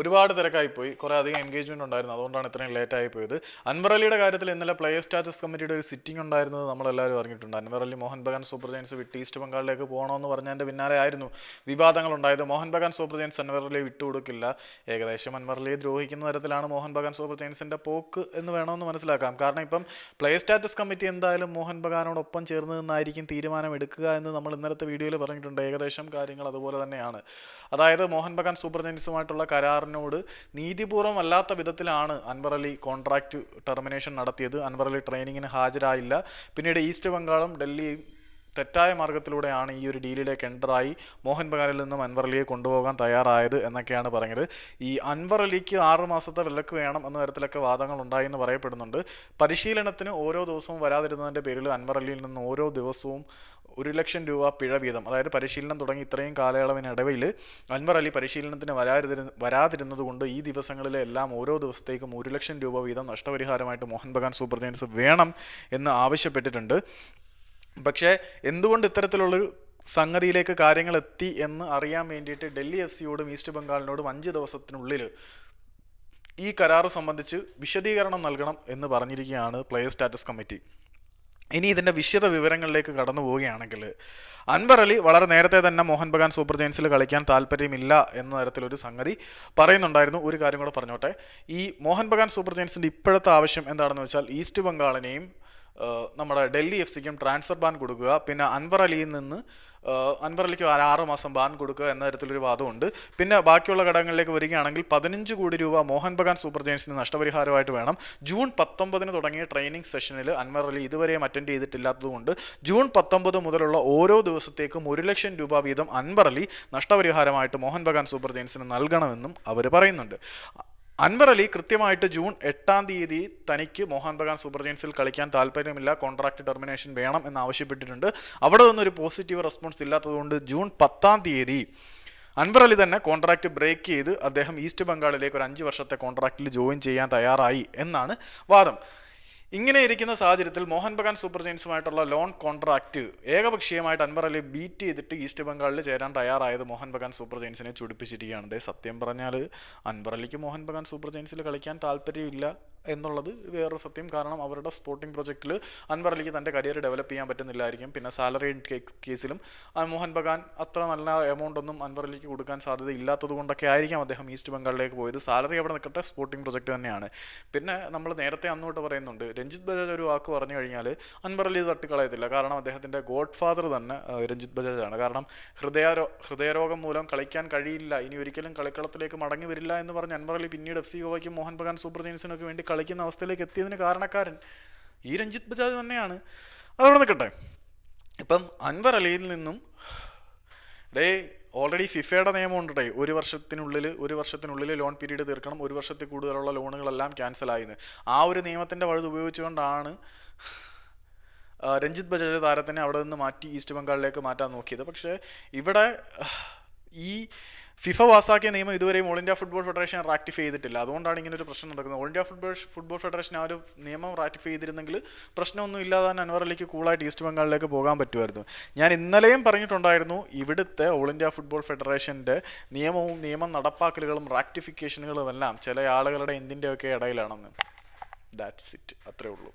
ഒരുപാട് തിരക്കായിപ്പോയി, കുറേ അധികം എൻഗേജ്മെന്റ് ഉണ്ടായിരുന്നു, അതുകൊണ്ടാണ് ഇത്രയും ലേറ്റ് ആയി പോയത്. അൻവർ അലിയുടെ കാര്യത്തിൽ ഇന്നലെ പ്ലേയേഴ്സ് സ്റ്റാറ്റസ് കമ്മിറ്റിയുടെ ഒരു സിറ്റിംഗ് ഉണ്ടായിരുന്നത് നമ്മളെല്ലാവരും അറിഞ്ഞിട്ടുണ്ട്. അൻവർ അലി മോഹൻ ബഗാൻ സൂപ്പർ ജയൻസ് വിട്ട് ഈസ്റ്റ് ബംഗാളിലേക്ക് പോകണമെന്ന് പറഞ്ഞതിൻ്റെ പിന്നാലെ ആയിരുന്നു വിവാദങ്ങൾ ഉണ്ടായത്. മോഹൻ ബഗാൻ സൂപ്പർ ജയൻസ് അൻവർ അലിയെ വിട്ടുകൊടുക്കില്ല, ഏകദേശം അൻവർ അലിയെ ദ്രോഹിക്കുന്ന തരത്തിലാണ് മോഹൻ ബഗാൻ സൂപ്പർ ജയൻസിന്റെ പോക്ക് എന്ന് വേണമെന്ന് മനസ്സിലാക്കാം. കാരണം ഇപ്പം പ്ലേയേഴ്സ് സ്റ്റാറ്റസ് കമ്മിറ്റി എന്തായാലും മോഹൻ ബഗാനോടൊപ്പം ചേർന്ന് നിന്നായിരിക്കും തീരുമാനം എടുക്കുക എന്ന് നമ്മൾ ഇന്നലത്തെ വീഡിയോയിൽ പറഞ്ഞിട്ടുണ്ട്. ഏകദേശം കാര്യങ്ങൾ അതുപോലെ തന്നെയാണ്. അതായത് മോഹൻ ബഗാൻ സൂപ്പർ ജയൻസുമായിട്ടുള്ള കരാറിനോട് നീതിപൂർവം അല്ലാത്ത വിധത്തിലാണ് അൻവർ അലി കോൺട്രാക്റ്റ് ടെർമിനേഷൻ നടത്തിയത്. അൻവർ അലി ട്രെയിനിങ്ങിന് ഹാജരായില്ല. പിന്നീട് ഈസ്റ്റ് ബംഗാളും ഡൽഹിയും തെറ്റായ മാർഗത്തിലൂടെയാണ് ഈ ഒരു ഡീലിലേക്ക് എൻ്ററായി മോഹൻ ബഗാനിൽ നിന്നും അൻവർ അലിയെ കൊണ്ടുപോകാൻ തയ്യാറായത് എന്നൊക്കെയാണ് പറഞ്ഞത്. ഈ അൻവർ അലിക്ക് 6 മാസത്തെ വിലക്ക് വേണം എന്ന തരത്തിലൊക്കെ വാദങ്ങൾ ഉണ്ടായി എന്ന് പറയപ്പെടുന്നുണ്ട്. പരിശീലനത്തിന് ഓരോ ദിവസവും വരാതിരുന്നതിൻ്റെ പേരിൽ അൻവർ അലിയിൽ നിന്ന് ഓരോ ദിവസവും 1 ലക്ഷം രൂപ പിഴ വീതം, അതായത് പരിശീലനം തുടങ്ങി ഇത്രയും കാലയളവിനിടയിൽ അൻവർ അലി പരിശീലനത്തിന് വരാതിരുന്നത് കൊണ്ട് ഈ ദിവസങ്ങളിലെ എല്ലാം ഓരോ ദിവസത്തേക്കും 1 ലക്ഷം രൂപ വീതം നഷ്ടപരിഹാരമായിട്ട് മോഹൻ ബഗാൻ സൂപ്പർ ജയൻസ് വേണം എന്ന് ആവശ്യപ്പെട്ടിട്ടുണ്ട്. പക്ഷേ എന്തുകൊണ്ട് ഇത്തരത്തിലുള്ളൊരു സംഗതിയിലേക്ക് കാര്യങ്ങൾ എത്തി എന്ന് അറിയാൻ വേണ്ടിയിട്ട് ഡൽഹി FC-യോടും ഈസ്റ്റ് ബംഗാളിനോടും 5 ദിവസത്തിനുള്ളിൽ ഈ കരാറ് സംബന്ധിച്ച് വിശദീകരണം നൽകണം എന്ന് പറഞ്ഞിരിക്കുകയാണ് പ്ലേയേഴ്സ് സ്റ്റാറ്റസ് കമ്മിറ്റി. ഇനി ഇതിൻ്റെ വിശദ വിവരങ്ങളിലേക്ക് കടന്നു പോവുകയാണെങ്കിൽ, അൻവർ അലി വളരെ നേരത്തെ തന്നെ മോഹൻ ബഗാൻ സൂപ്പർ ജയൻസിൽ കളിക്കാൻ താല്പര്യമില്ല എന്ന തരത്തിലൊരു സംഗതി പറയുന്നുണ്ടായിരുന്നു. ഒരു കാര്യം കൂടെ പറഞ്ഞോട്ടെ, ഈ മോഹൻ ബഗാൻ സൂപ്പർ ജയൻസിൻ്റെ ഇപ്പോഴത്തെ ആവശ്യം എന്താണെന്ന് വെച്ചാൽ ഈസ്റ്റ് ബംഗാളിനെയും നമ്മുടെ ഡൽഹി FC-ക്കും ട്രാൻസ്ഫർ ബാൻ കൊടുക്കുക, പിന്നെ അൻവർ അലിയിൽ നിന്ന് അൻവർ അലിക്ക് 6 മാസം ബാൻ കൊടുക്കുക എന്ന തരത്തിലൊരു വാദമുണ്ട്. പിന്നെ ബാക്കിയുള്ള ഘടകങ്ങളിലേക്ക് വരികയാണെങ്കിൽ 15 കോടി രൂപ മോഹൻ ബഗാൻ സൂപ്പർ ജയൻസിന് നഷ്ടപരിഹാരമായിട്ട് വേണം. ജൂൺ 19 തുടങ്ങിയ ട്രെയിനിങ് സെഷനിൽ അൻവർ അലി ഇതുവരെയും അറ്റൻഡ് ചെയ്തിട്ടില്ലാത്തതുകൊണ്ട് ജൂൺ 19 മുതലുള്ള ഓരോ ദിവസത്തേക്കും 1 ലക്ഷം രൂപ വീതം അൻവർ അലി നഷ്ടപരിഹാരമായിട്ട് മോഹൻ ബഗാൻ സൂപ്പർ ജയൻസിന് നൽകണമെന്നും അവർ പറയുന്നുണ്ട്. അൻവർ അലി കൃത്യമായിട്ട് ജൂൺ 8 തനിക്ക് മോഹൻ ബഗാൻ സൂപ്പർ ജയൻസിൽ കളിക്കാൻ താല്പര്യമില്ല, കോൺട്രാക്ട് ടെർമിനേഷൻ വേണം എന്ന് ആവശ്യപ്പെട്ടിട്ടുണ്ട്. അവിടെ നിന്നൊരു പോസിറ്റീവ് റെസ്പോൺസ് ഇല്ലാത്തതുകൊണ്ട് ജൂൺ 10 അൻവർ അലി തന്നെ കോൺട്രാക്ട് ബ്രേക്ക് ചെയ്ത് അദ്ദേഹം ഈസ്റ്റ് ബംഗാളിലേക്ക് ഒരു 5 വർഷത്തെ കോൺട്രാക്റ്റിൽ ജോയിൻ ചെയ്യാൻ തയ്യാറായി എന്നാണ് വാദം. ഇങ്ങനെ ഇരിക്കുന്ന സാഹചര്യത്തിൽ മോഹൻ ബഗാൻ സൂപ്പർ ജയൻസുമായിട്ടുള്ള ലോൺ കോൺട്രാക്റ്റ് ഏകപക്ഷീയമായിട്ട് അൻവർ അലി ബീറ്റ് ചെയ്തിട്ട് ഈസ്റ്റ് ബംഗാളിൽ ചേരാൻ തയ്യാറായത് മോഹൻ ബഗാൻ സൂപ്പർ ജയൻസിനെ ചുടിപ്പിച്ചിരിക്കുകയാണ്. സത്യം പറഞ്ഞാൽ അൻവർ അലിക്ക് മോഹൻ ബഗാൻ സൂപ്പർ ജയൻസിൽ കളിക്കാൻ താല്പര്യമില്ല എന്നുള്ളത് വേറൊരു സത്യം. കാരണം അവരുടെ സ്പോർട്ടിംഗ് പ്രൊജക്റ്റിൽ അൻവർ അലിക്ക് തൻ്റെ കരിയർ ഡെവലപ്പ് ചെയ്യാൻ പറ്റുന്നില്ലായിരിക്കും. പിന്നെ സാലറി കേസിലും മോഹൻ ബഗാൻ അത്ര നല്ല എമൗണ്ട് ഒന്നും അൻവർ അലിക്ക് കൊടുക്കാൻ സാധ്യത ഇല്ലാത്തത് കൊണ്ടൊക്കെ ആയിരിക്കാം അദ്ദേഹം ഈസ്റ്റ് ബംഗാളിലേക്ക് പോയത്. സാലറി അവിടെ നിൽക്കട്ടെ, സ്പോർട്ടിംഗ് പ്രൊജക്റ്റ് തന്നെയാണ്. പിന്നെ നമ്മൾ നേരത്തെ അന്നോട്ട് പറയുന്നുണ്ട്, രഞ്ജിത്ത് ബജാജ് ഒരു വാക്ക് പറഞ്ഞു കഴിഞ്ഞാൽ അൻവർ അലി തട്ടിക്കളയത്തില്ല. കാരണം അദ്ദേഹത്തിൻ്റെ ഗോഡ് ഫാദർ തന്നെ രഞ്ജിത്ത് ബജാജാണ്. കാരണം ഹൃദയരോഗം മൂലം കളിക്കാൻ കഴിയില്ല, ഇനി ഒരിക്കലും കളിക്കളത്തിലേക്ക് മടങ്ങി വരില്ല എന്ന് പറഞ്ഞ് അൻവർ അലി പിന്നീട് FC ഗോവയ്ക്കും മോഹൻ ബഗാൻ സൂപ്പർ ജയൻസിനൊക്കെ വേണ്ടി കളിക്കുന്ന അവസ്ഥയിലേക്ക് എത്തിയതിന് കാരണക്കാരൻ ഈ രഞ്ജിത്ത് ബജാജ് തന്നെയാണ്. അതവിടെ നിൽക്കട്ടെ. ഇപ്പം അൻവർ അലിയിൽ നിന്നും ഓൾറെഡി ഫിഫയുടെ നിയമമുണ്ട്, 1 വർഷത്തിനുള്ളിൽ ലോൺ പീരീഡ് തീർക്കണം, 1 വർഷത്തിൽ കൂടുതലുള്ള ലോണുകളെല്ലാം ക്യാൻസലായിന്ന്. ആ ഒരു നിയമത്തിൻ്റെ വഴുത് ഉപയോഗിച്ചുകൊണ്ടാണ് രഞ്ജിത്ത് ബജാജ് താരത്തിനെ അവിടെ നിന്ന് മാറ്റി ഈസ്റ്റ് ബംഗാളിലേക്ക് മാറ്റാൻ നോക്കിയത്. പക്ഷേ ഇവിടെ ഈ ഫിഫ പാസ്സാക്കിയ നിയമം ഇതുവരെയും all India football federation ratify ചെയ്തിട്ടില്ല. അതുകൊണ്ടാണ് ഇങ്ങനെ ഒരു പ്രശ്നം നടക്കുന്നത്. ഓൾ ഇന്ത്യ ഫുട്ബോൾ ഫെഡറേഷൻ ആ ഒരു നിയമം റാറ്റിഫൈ ചെയ്തിരുന്നെങ്കിൽ പ്രശ്നമൊന്നും ഇല്ലാതെ തന്നെ അൻവർ അലിക്ക് കൂളായിട്ട് ഈസ്റ്റ് ബംഗാളിലേക്ക് പോകാൻ പറ്റുമായിരുന്നു. ഞാൻ ഇന്നലെയും പറഞ്ഞിട്ടുണ്ടായിരുന്നു, ഇവിടുത്തെ ഓൾ ഇന്ത്യ ഫുട്ബോൾ ഫെഡറേഷൻ്റെ നിയമം നടപ്പാക്കലുകളും റാറ്റിഫിക്കേഷനുകളും എല്ലാം ചില ആളുകളുടെ എന്തിൻ്റെയൊക്കെ ഇടയിലാണെന്ന്. ദാറ്റ്സ് ഇറ്റ്, അത്രേ ഉള്ളൂ.